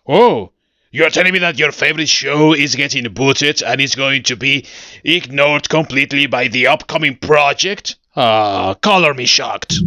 Oh, you're telling me that your favorite show is getting booted and is going to be ignored completely by the upcoming project? Color me shocked.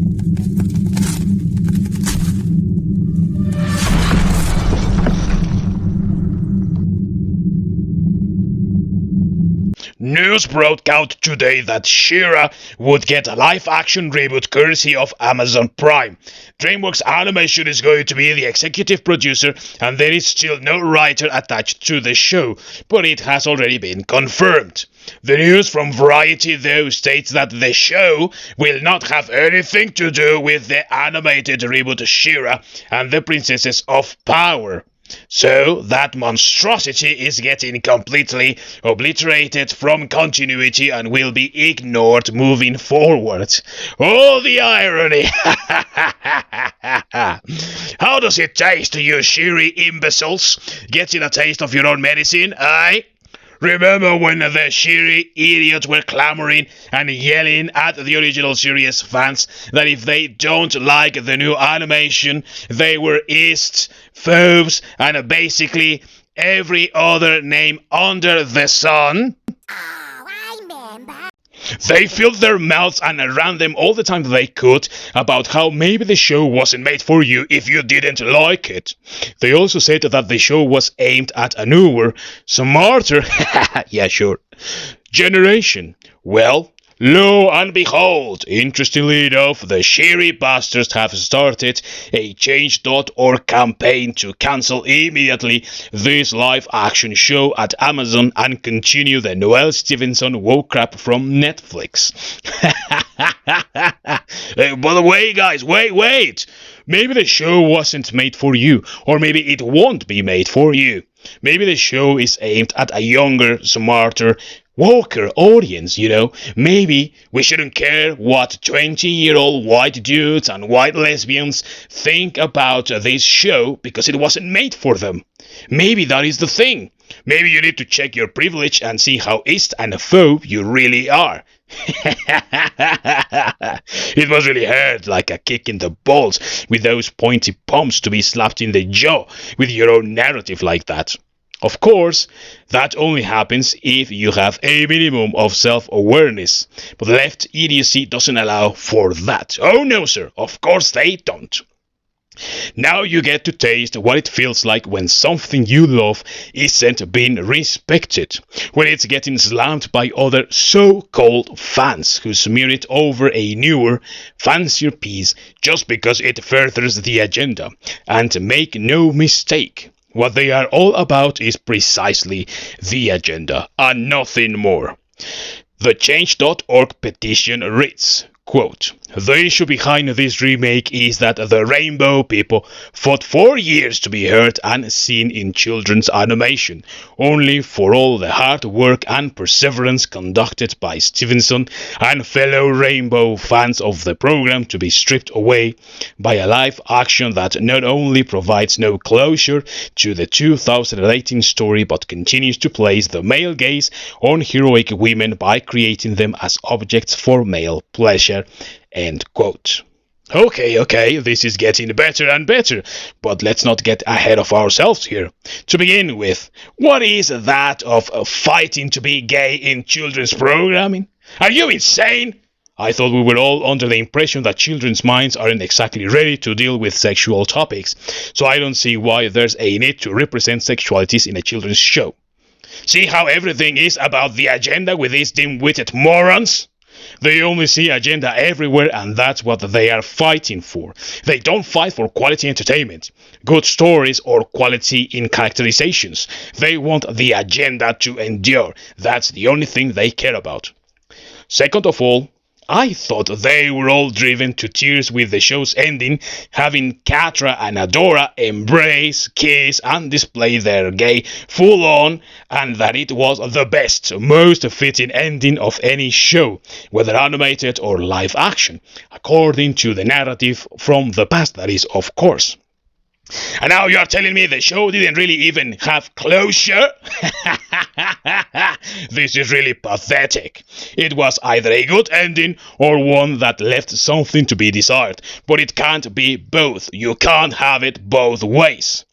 News broke out today that She-Ra would get a live-action reboot courtesy of Amazon Prime. DreamWorks Animation is going to be the executive producer, and there is still no writer attached to the show, but it has already been confirmed. The news from Variety, though, states that the show will not have anything to do with the animated reboot She-Ra and the Princesses of Power. So that monstrosity is getting completely obliterated from continuity and will be ignored moving forward. Oh, the irony! How does it taste to you, She-Reeeing imbeciles? Getting a taste of your own medicine, eh? Remember when the She-Reeeing idiots were clamoring and yelling at the original series fans that if they don't like the new animation, they were East, phobes, and basically every other name under the sun? They filled their mouths and ran them all the time they could about how maybe the show wasn't made for you if you didn't like it. They also said that the show was aimed at a newer, smarter, yeah sure, generation. Well, lo and behold, interestingly enough, the She-Reeeing bastards have started a Change.org campaign to cancel immediately this live-action show at Amazon and continue the Noelle Stevenson woke crap from Netflix. By the way, guys, wait! Maybe the show wasn't made for you, or maybe it won't be made for you. Maybe the show is aimed at a younger, smarter, woker audience, you know. Maybe we shouldn't care what 20-year-old white dudes and white lesbians think about this show because it wasn't made for them. Maybe that is the thing. Maybe you need to check your privilege and see how East and phobe you really are. It must really hurt like a kick in the balls with those pointy pumps to be slapped in the jaw with your own narrative like that. Of course, that only happens if you have a minimum of self-awareness, but left idiocy doesn't allow for that. Oh no, sir, of course they don't. Now you get to taste what it feels like when something you love isn't being respected, when it's getting slammed by other so-called fans who smear it over a newer, fancier piece just because it furthers the agenda. And make no mistake, what they are all about is precisely the agenda and nothing more. The Change.org petition reads, quote, "The issue behind this remake is that the Rainbow people fought for years to be heard and seen in children's animation, only for all the hard work and perseverance conducted by Stevenson and fellow Rainbow fans of the program to be stripped away by a live action that not only provides no closure to the 2018 story but continues to place the male gaze on heroic women by creating them as objects for male pleasure." End quote. Okay, this is getting better and better, but let's not get ahead of ourselves here. To begin with, what is that of fighting to be gay in children's programming? Are you insane? I thought we were all under the impression that children's minds aren't exactly ready to deal with sexual topics, so I don't see why there's a need to represent sexualities in a children's show. See how everything is about the agenda with these dim-witted morons? They only see agenda everywhere, and that's what they are fighting for. They don't fight for quality entertainment, good stories, or quality in characterizations. They want the agenda to endure. That's the only thing they care about. Second of all, I thought they were all driven to tears with the show's ending, having Catra and Adora embrace, kiss, and display their gay full-on, and that it was the best, most fitting ending of any show, whether animated or live action, according to the narrative from the past, that is, of course. And now you're telling me the show didn't really even have closure? This is really pathetic. It was either a good ending or one that left something to be desired, but it can't be both. You can't have it both ways.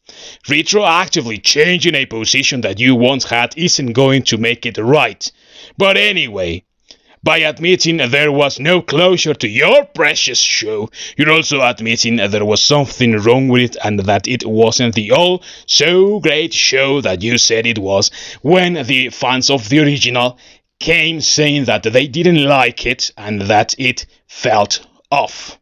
Retroactively changing a position that you once had isn't going to make it right. But anyway, by admitting there was no closure to your precious show, you're also admitting there was something wrong with it and that it wasn't the all so great show that you said it was when the fans of the original came saying that they didn't like it and that it felt off.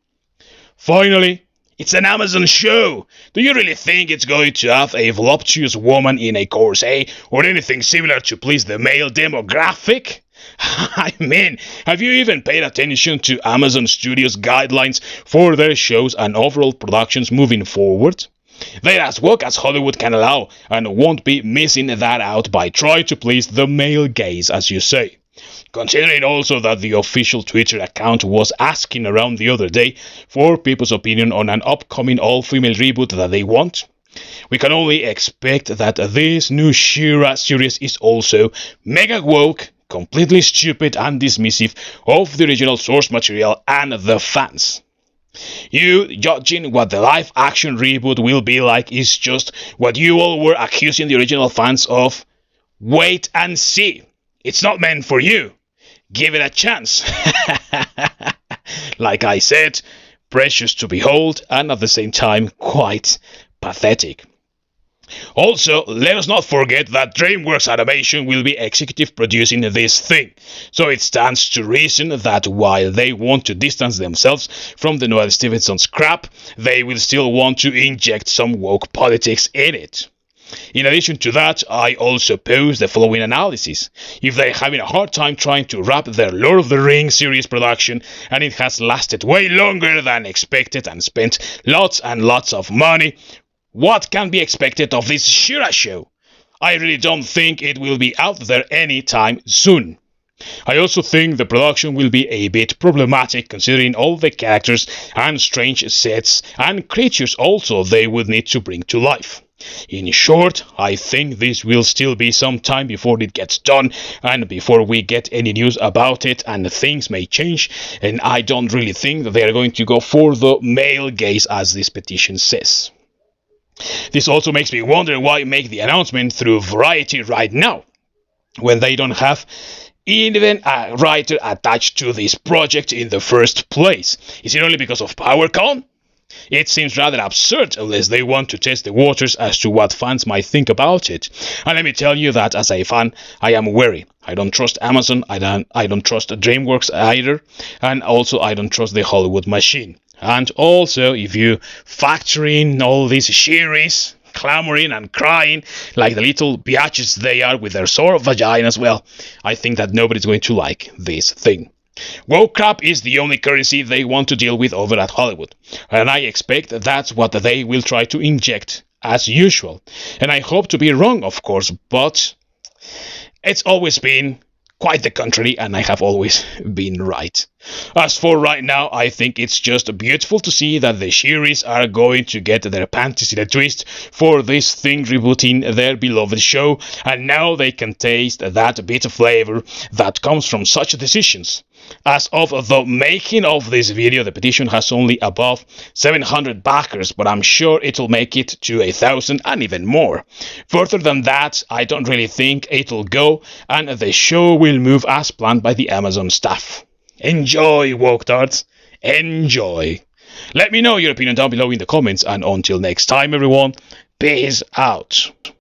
Finally, it's an Amazon show. Do you really think it's going to have a voluptuous woman in a corset or anything similar to please the male demographic? I mean, have you even paid attention to Amazon Studios' guidelines for their shows and overall productions moving forward? They're as woke as Hollywood can allow and won't be missing that out by trying to please the male gaze, as you say. Considering also that the official Twitter account was asking around the other day for people's opinion on an upcoming all-female reboot that they want, we can only expect that this new She-Ra series is also mega woke, completely stupid and dismissive of the original source material and the fans. You judging what the live-action reboot will be like is just what you all were accusing the original fans of. Wait and see. It's not meant for you. Give it a chance. Like I said, precious to behold and at the same time quite pathetic. Also, let us not forget that DreamWorks Animation will be executive producing this thing, so it stands to reason that while they want to distance themselves from the Noel Stevenson's crap, they will still want to inject some woke politics in it. In addition to that, I also pose the following analysis. If they're having a hard time trying to wrap their Lord of the Rings series production, and it has lasted way longer than expected and spent lots and lots of money, what can be expected of this She-Ra show? I really don't think it will be out there anytime soon. I also think the production will be a bit problematic considering all the characters and strange sets and creatures also they would need to bring to life. In short, I think this will still be some time before it gets done and before we get any news about it, and things may change, and I don't really think that they are going to go for the male gaze as this petition says. This also makes me wonder why make the announcement through Variety right now, when they don't have even a writer attached to this project in the first place. Is it only because of PowerCon? It seems rather absurd unless they want to test the waters as to what fans might think about it. And let me tell you that as a fan, I am wary. I don't trust Amazon, I don't trust DreamWorks either, and also I don't trust the Hollywood machine. And also, if you factor in all these She-Rees clamoring and crying like the little biatches they are with their sore vaginas, well, I think that nobody's going to like this thing. Woke crap is the only currency they want to deal with over at Hollywood, and I expect that's what they will try to inject as usual. And I hope to be wrong, of course, but it's always been quite the contrary, and I have always been right. As for right now, I think it's just beautiful to see that the She-Rees are going to get their panties in a twist for this thing rebooting their beloved show, and now they can taste that bitter flavor that comes from such decisions. As of the making of this video, the petition has only above 700 backers, but I'm sure it'll make it to 1,000 and even more. Further than that, I don't really think it'll go, and the show will move as planned by the Amazon staff. Enjoy, woke tards. Enjoy. Let me know your opinion down below in the comments, and until next time, everyone, peace out.